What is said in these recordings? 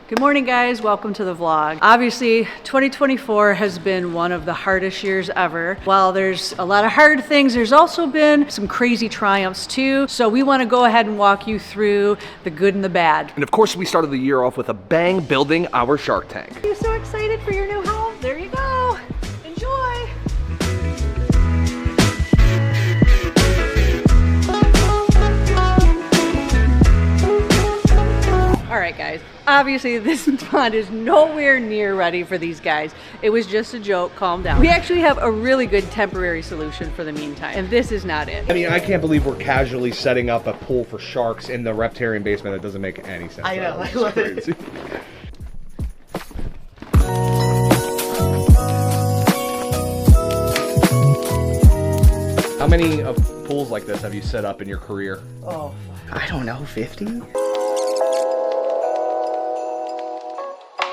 Good morning, guys. Welcome to the vlog. Obviously, 2024 has been one of the hardest years ever. While there's a lot of hard things, there's also been some crazy triumphs too. So we want to go ahead and walk you through the good and the bad. And of course, we started the year off with a bang, building our shark tank. Are you so excited for your new home? There you go. Enjoy. All right, guys. Obviously, this pond is nowhere near ready for these guys. It was just a joke. Calm down. We actually have a really good temporary solution for the meantime, and this is not it. I mean, I can't believe we're casually setting up a pool for sharks in the Reptarium basement. That doesn't make any sense. I know. I love it. How many of pools like this have you set up in your career? Oh, I don't know, 50?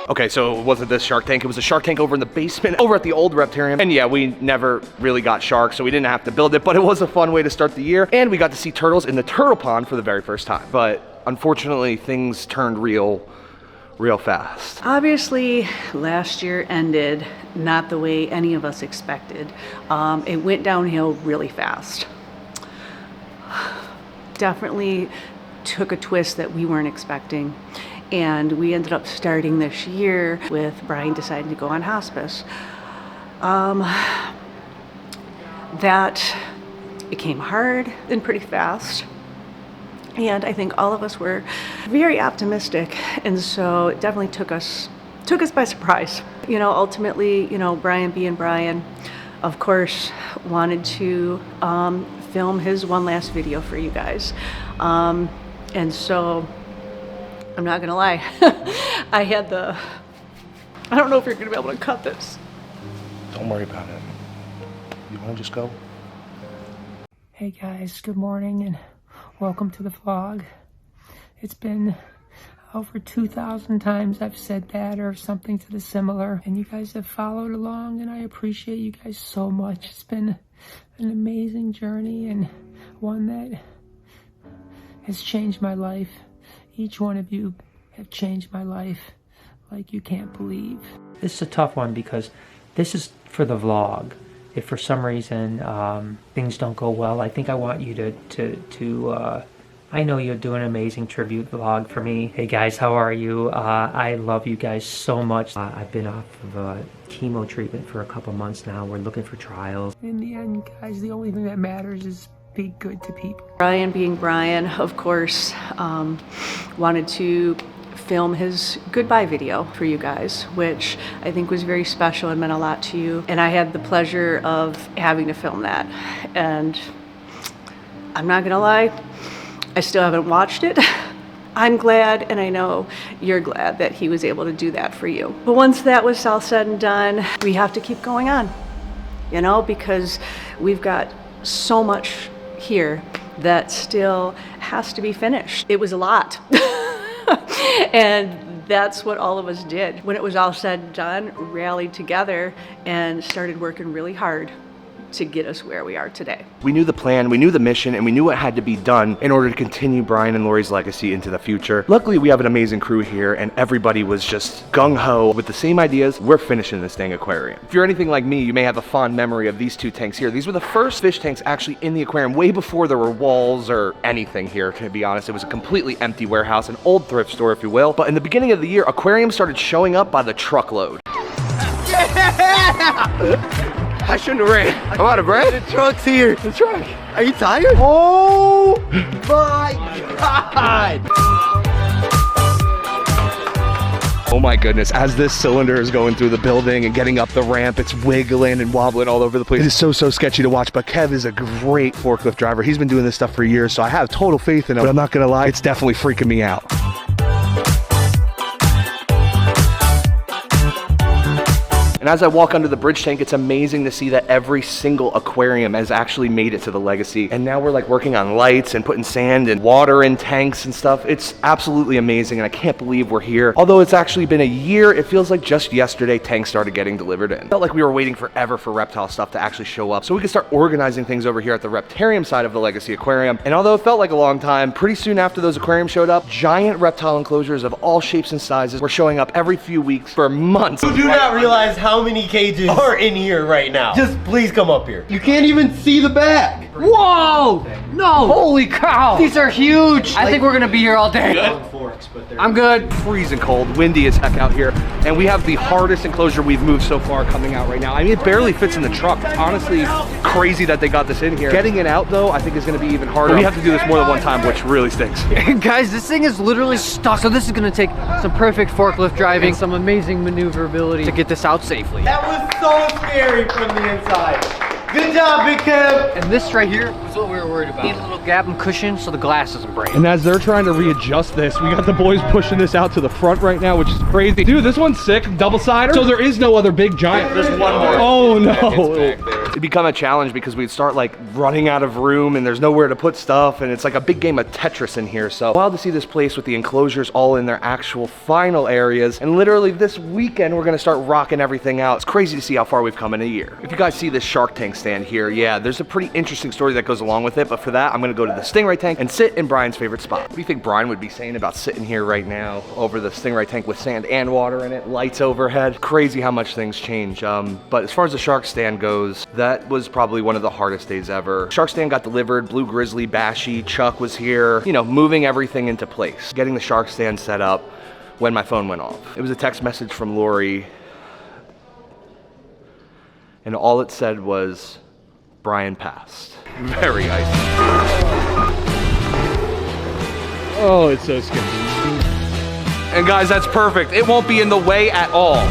Okay, so it wasn't this shark tank. It was a shark tank over in the basement, over at the old Reptarium. And yeah, we never really got sharks, so we didn't have to build it, but it was a fun way to start the year. And we got to see turtles in the turtle pond for the very first time. But unfortunately, things turned real fast. Obviously, last year ended not the way any of us expected. It went downhill really fast. Definitely took a twist that we weren't expecting. And we ended up starting this year with Brian deciding to go on hospice. It came hard and pretty fast. And I think all of us were very optimistic. And so it definitely took us by surprise. You know, ultimately, you know, Brian being Brian, of course, wanted to film his one last video for you guys. And so, I'm not gonna lie, I don't know if you're gonna be able to cut this. Don't worry about it. You wanna just go? Hey guys, good morning and welcome to the vlog. It's been over 2,000 times I've said that or something to the similar, and you guys have followed along, and I appreciate you guys so much. It's been an amazing journey and one that has changed my life. Each one of you have changed my life like you can't believe. This is a tough one because this is for the vlog. If for some reason things don't go well, I think I want you to I know you'll do an amazing tribute vlog for me. Hey guys, how are you? I love you guys so much. I've been off of chemo treatment for a couple months now. We're looking for trials. In the end, guys, the only thing that matters is be good to people. Brian being Brian, of course, wanted to film his goodbye video for you guys, which I think was very special and meant a lot to you. And I had the pleasure of having to film that. And I'm not gonna lie, I still haven't watched it. I'm glad, and I know you're glad that he was able to do that for you. But once that was all said and done, we have to keep going on, you know, because we've got so much here that still has to be finished. It was a lot. And that's what all of us did. When it was all said and done, rallied together and started working really hard to get us where we are today. We knew the plan, we knew the mission, and we knew what had to be done in order to continue Brian and Lori's legacy into the future. Luckily, we have an amazing crew here, and everybody was just gung-ho with the same ideas. We're finishing this dang aquarium. If you're anything like me, you may have a fond memory of these two tanks here. These were the first fish tanks actually in the aquarium, way before there were walls or anything here, to be honest. It was a completely empty warehouse, an old thrift store, if you will. But in the beginning of the year, aquariums started showing up by the truckload. Yeah! I shouldn't have ran. I'm out of breath. The truck's here. The truck. Are you tired? Oh My God! Oh my goodness, as this cylinder is going through the building and getting up the ramp, it's wiggling and wobbling all over the place. It is so sketchy to watch, but Kev is a great forklift driver. He's been doing this stuff for years, so I have total faith in him, but I'm not gonna lie, it's definitely freaking me out. And as I walk under the bridge tank, it's amazing to see that every single aquarium has actually made it to the Legacy. And now we're like working on lights and putting sand and water in tanks and stuff. It's absolutely amazing, and I can't believe we're here. Although it's actually been a year, it feels like just yesterday tanks started getting delivered in. It felt like we were waiting forever for reptile stuff to actually show up so we could start organizing things over here at the Reptarium side of the Legacy Aquarium. And although it felt like a long time, pretty soon after those aquariums showed up, giant reptile enclosures of all shapes and sizes were showing up every few weeks for months. You do not realize how many cages are in here right now. Just please come up here. You can't even see the bag. Whoa! No! Holy cow! These are huge! I think we're gonna be here all day. I'm good. Freezing cold, windy as heck out here, and we have the hardest enclosure we've moved so far coming out right now. I mean, it barely fits in the truck. It's honestly crazy that they got this in here. Getting it out though, I think is gonna be even harder. We have to do this more than one time, which really stinks. Guys, this thing is literally stuck. So this is gonna take some perfect forklift driving, some amazing maneuverability to get this out safely. That was so scary from the inside. Good job, Big Kev. And this right here is what we were worried about. Need a little gap and cushion so the glass doesn't break. And as they're trying to readjust this, we got the boys pushing this out to the front right now, which is crazy. Dude, this one's sick, double-sider. So there is no other big giant. There's one more. Oh no. It'd become a challenge because we'd start like running out of room and there's nowhere to put stuff, and it's like a big game of Tetris in here. So wild to see this place with the enclosures all in their actual final areas. And literally this weekend, we're gonna start rocking everything out. It's crazy to see how far we've come in a year. If you guys see this shark tank stand here, yeah, there's a pretty interesting story that goes along with it, but for that, I'm gonna go to the stingray tank and sit in Brian's favorite spot. What do you think Brian would be saying about sitting here right now over the stingray tank with sand and water in it, lights overhead? Crazy how much things change. But as far as the shark stand goes, that was probably one of the hardest days ever. Shark stand got delivered, Blue Grizzly, Bashy, Chuck was here, you know, moving everything into place, getting the shark stand set up when my phone went off. It was a text message from Lori, and all it said was, Brian passed. Very icy. Oh, it's so scary. And guys, that's perfect. It won't be in the way at all.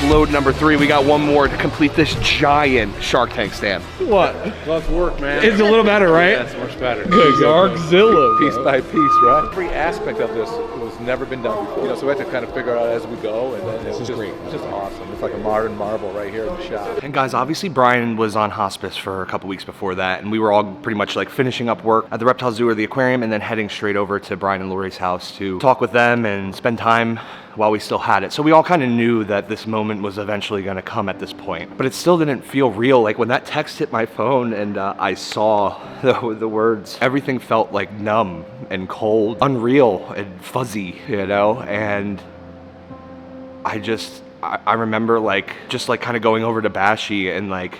Load number 3, we got one more to complete this giant shark tank stand. What? Love work, man. It's a little better, right? Yeah, it's much better. Good, Sharkzilla. Piece by piece, right? Every aspect of this was never been done before. You know, so we had to kind of figure out as we go, and then it's just awesome. It's like a modern marvel right here in the shop. And guys, obviously Brian was on hospice for a couple weeks before that, and we were all pretty much like finishing up work at the Reptile Zoo or the aquarium, and then heading straight over to Brian and Lori's house to talk with them and spend time while we still had it. So we all kind of knew that this moment was eventually going to come at this point, but it still didn't feel real. Like when that text hit my phone and I saw the words, everything felt like numb and cold, unreal and fuzzy, you know? And I remember just kind of going over to Bashy and like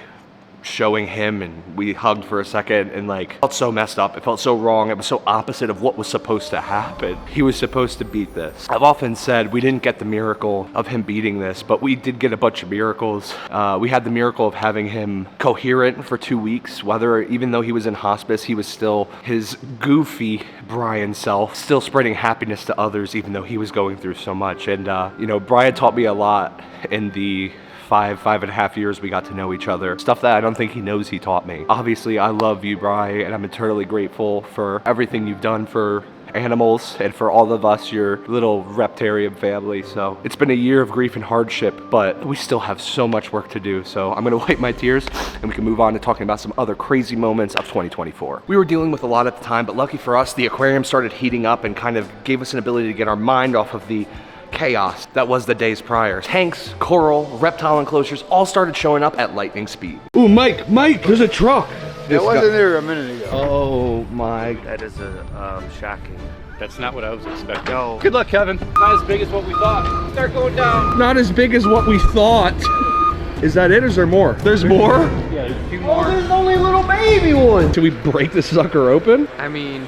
showing him, and we hugged for a second, and like it felt so messed up. It felt so wrong. It was so opposite of what was supposed to happen. He was supposed to beat this. I've often said we didn't get the miracle of him beating this, but we did get a bunch of miracles. We had the miracle of having him coherent for 2 weeks, even though he was in hospice, he was still his goofy Brian self, still spreading happiness to others, even though he was going through so much. And you know, Brian taught me a lot in the 5.5 years we got to know each other. Stuff that I don't think he knows he taught me. Obviously, I love you, Brian, and I'm eternally grateful for everything you've done for animals and for all of us, your little Reptarium family. So it's been a year of grief and hardship, but we still have so much work to do. So I'm gonna wipe my tears and we can move on to talking about some other crazy moments of 2024. We were dealing with a lot at the time, but lucky for us, the aquarium started heating up and kind of gave us an ability to get our mind off of the chaos that was the days prior. Tanks, coral, reptile enclosures all started showing up at lightning speed. Ooh, Mike, there's a truck. It wasn't there a minute ago. Oh my, that is shocking. That's not what I was expecting. No. Good luck, Kevin. Not as big as what we thought. Start going down. Not as big as what we thought. Is that it, or is there more? There's more? Yeah, there's a few more. Oh, there's only a little baby one. Should we break this sucker open? I mean,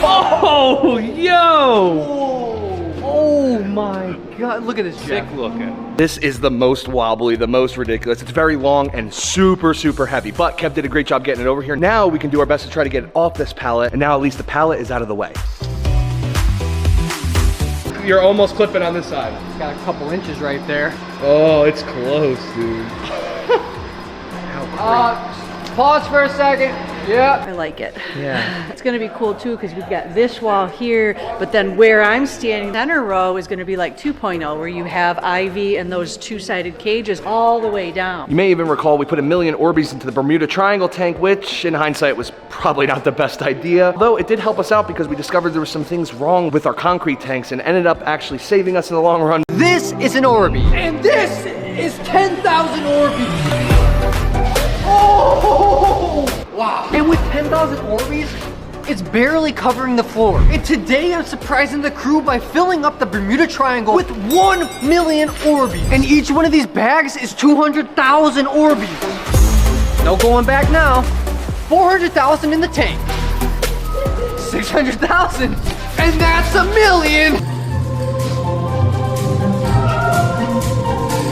Oh, yo! oh my god, look at this Sick Jeff. looking. This is the most wobbly, the most ridiculous. It's very long and super, super heavy, but Kev did a great job getting it over here. Now we can do our best to try to get it off this pallet, and now at least the pallet is out of the way. You're almost clipping on this side. It's got a couple inches right there. Oh, it's close, dude. Pause for a second. Yeah. I like it. Yeah. It's gonna be cool too because we've got this wall here, but then where I'm standing, center row is gonna be like 2.0, where you have ivy and those two-sided cages all the way down. You may even recall we put 1 million Orbeez into the Bermuda Triangle tank, which in hindsight was probably not the best idea. Though it did help us out because we discovered there were some things wrong with our concrete tanks and ended up actually saving us in the long run. This is an Orbeez. And this is 10,000 Orbeez. Oh! Wow. And with 10,000 Orbeez, it's barely covering the floor. And today I'm surprising the crew by filling up the Bermuda Triangle with 1 million Orbeez. And each one of these bags is 200,000 Orbeez. No going back now. 400,000 in the tank. 600,000. And that's 1 million.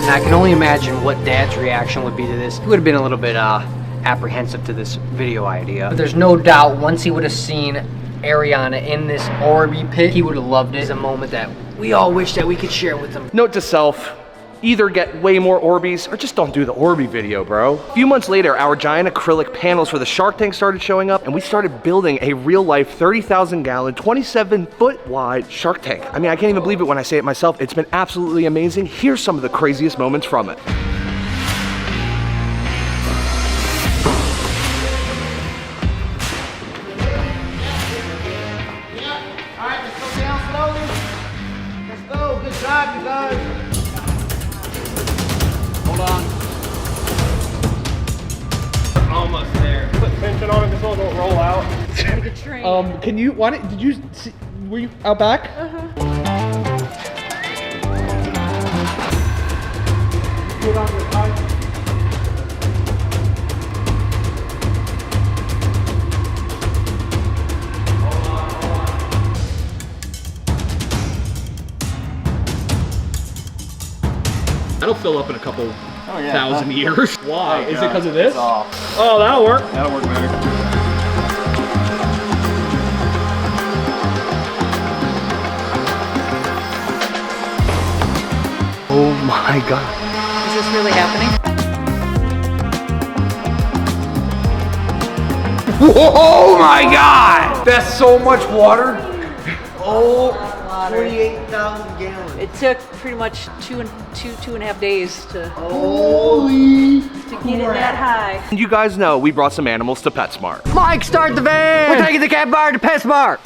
And I can only imagine what Dad's reaction would be to this. He would have been a little bit apprehensive to this video idea. But there's no doubt once he would have seen Ariana in this Orbeez pit, he would have loved it. It's a moment that we all wish that we could share with him. Note to self, either get way more Orbeez or just don't do the Orbeez video, bro. A few months later, our giant acrylic panels for the shark tank started showing up and we started building a real life 30,000 gallon, 27-foot wide shark tank. I mean, I can't even believe it when I say it myself. It's been absolutely amazing. Here's some of the craziest moments from it. Almost there. Put tension on it, this one don't roll out. Like a train. Can you, did you see, were you out back? Put on the pipe. That'll fill up in a couple thousand years. Why? Is it because of this? Oh, that'll work. That'll work better. Oh my God. Is this really happening? Oh my God! That's so much water. Oh, 28,000 gallons. It took pretty much two and a half days to get it that high. And you guys know we brought some animals to PetSmart. Mike, start the van! We're taking the cat bar to PetSmart.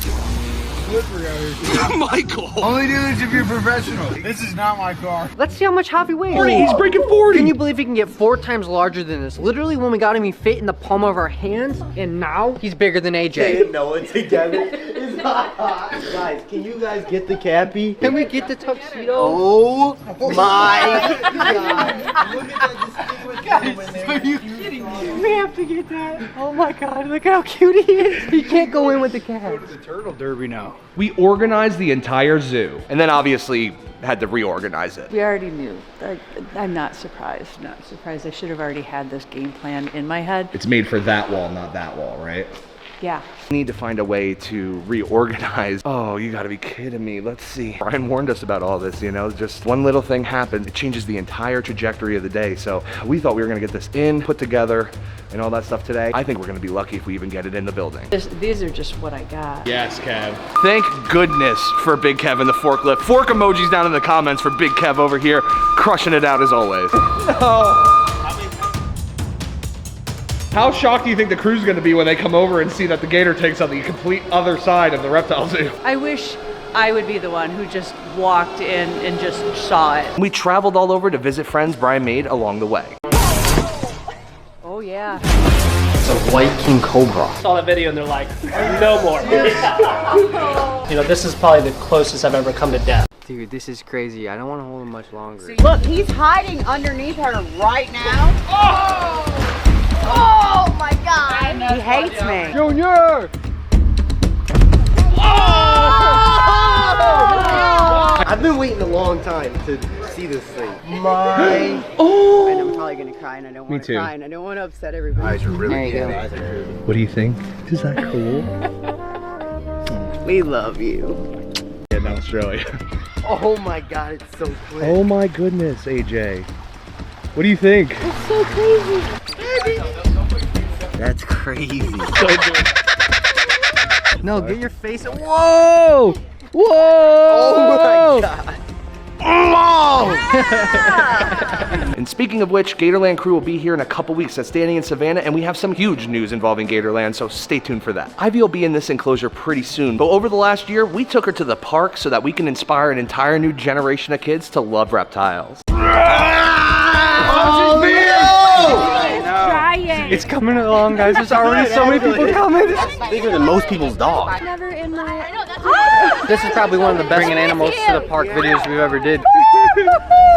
Michael! Only do this if you're professional. This is not my car. Let's see how much Javi weighs. 40, he's breaking 40. Can you believe he can get 4 times larger than this? Literally, when we got him, he fit in the palm of our hands, and now he's bigger than AJ. No, it's together. It's not hot. Guys, can you guys get the cappy? Can we get the tuxedo? Oh my God. Look at that distinguished gentleman there. Are you kidding me? We have to get that. Oh my God, look how cute he is. He can't go in with the cat. The turtle derby now. We organized the entire zoo and then obviously had to reorganize it. We already knew. I'm not surprised. Not surprised. I should have already had this game plan in my head. It's made for that wall, not that wall, right? Yeah. We need to find a way to reorganize. Oh, you gotta be kidding me. Let's see. Brian warned us about all this, you know, just one little thing happened. It changes the entire trajectory of the day. So we thought we were gonna get this put together and all that stuff today. I think we're gonna be lucky if we even get it in the building. These are just what I got. Yes, Kev. Thank goodness for Big Kev and the forklift. Fork emojis down in the comments for Big Kev over here, crushing it out as always. How shocked do you think the crew's gonna be when they come over and see that the gator tank's on the complete other side of the reptile zoo? I wish I would be the one who just walked in and just saw it. We traveled all over to visit friends Brian made along the way. Oh yeah. It's a white king cobra. Saw that video and they're like, no more. You know, this is probably the closest I've ever come to death. Dude, this is crazy. I don't want to hold him much longer. Look, he's hiding underneath her right now. Oh my God! He hates me. Junior! I've been waiting a long time to see this thing. And I'm probably gonna cry, and I don't want to cry, and I don't want to upset everybody. Eyes are really There you good. What do you think? Is that cool? We love you. In Australia. Oh my God, it's so quick. Oh my goodness, AJ. What do you think? It's so crazy. That's crazy. No, get your face. Whoa! Whoa! Oh my god. And speaking of which, Gatorland crew will be here in a couple weeks at Standing in Savannah, and we have some huge news involving Gatorland, so stay tuned for that. Ivy will be in this enclosure pretty soon, but over the last year, we took her to the park so that we can inspire an entire new generation of kids to love reptiles. It's coming along, guys. There's already so many people coming. It's bigger than most people's dogs. Never in my... This is probably one of the best bringing animals to the park videos we've ever did.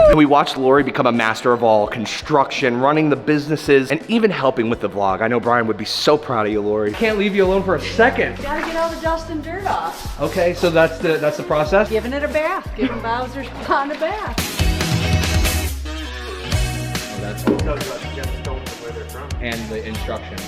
And we watched Lori become a master of all, construction, running the businesses, and even helping with the vlog. I know Brian would be so proud of you, Lori. Can't leave you alone for a second. Gotta get all the dust and dirt off. Okay, so that's the process. Giving it a bath. Giving Bowser's pond a bath. And the instructions.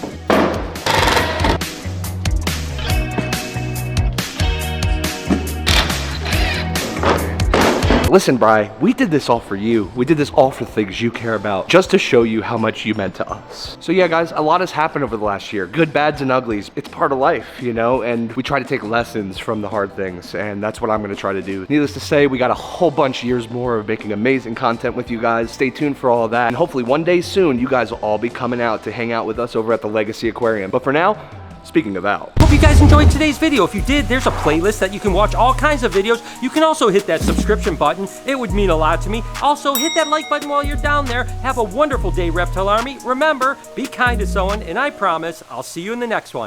Listen, Bri, we did this all for you. We did this all for things you care about, just to show you how much you meant to us. So yeah, guys, a lot has happened over the last year. Good, bads, and uglies. It's part of life, you know, and we try to take lessons from the hard things, and that's what I'm gonna try to do. Needless to say, we got a whole bunch of years more of making amazing content with you guys. Stay tuned for all of that, and hopefully one day soon, you guys will all be coming out to hang out with us over at the Legacy Aquarium. But for now, speaking of out. Hope you guys enjoyed today's video. If you did, there's a playlist that you can watch all kinds of videos. You can also hit that subscription button. It would mean a lot to me. Also, hit that like button while you're down there. Have a wonderful day, Reptile Army. Remember, be kind to someone, and I promise I'll see you in the next one.